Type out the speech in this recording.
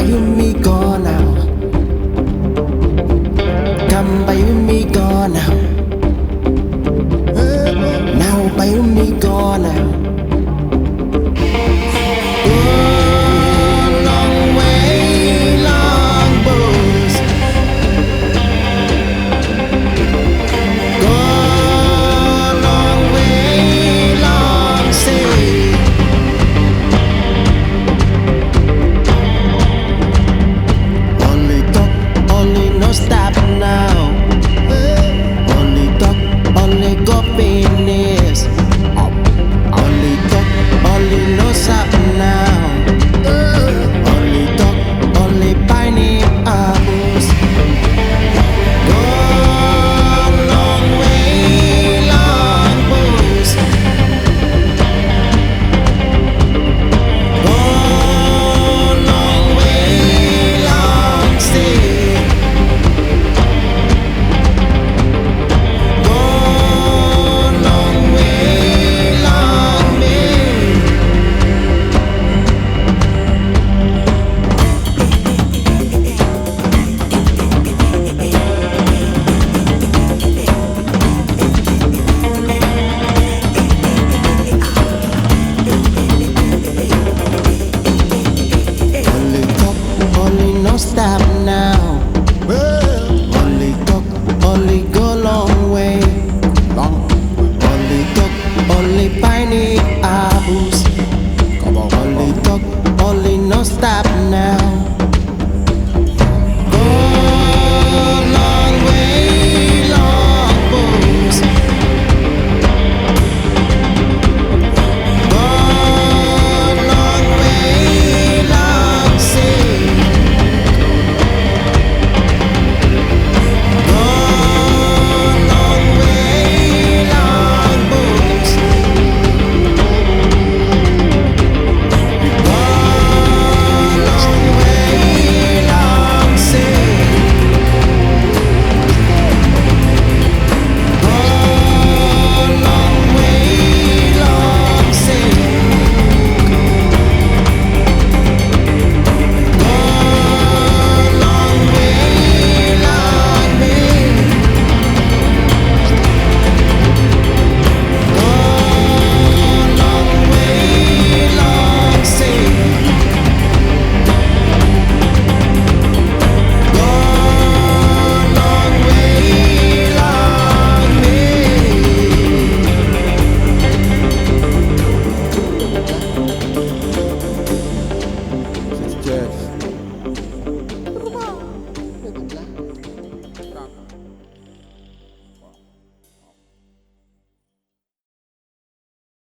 with me, go now. Come by with me, go now. Now by with me, go now. Stop now. Only talk, only go finish. Only talk, only no stop now. Only talk, only pineapples. Go long way, long boots. Go long way, long stay. Stop now. Only talk, only go long way. Only talk, only piney.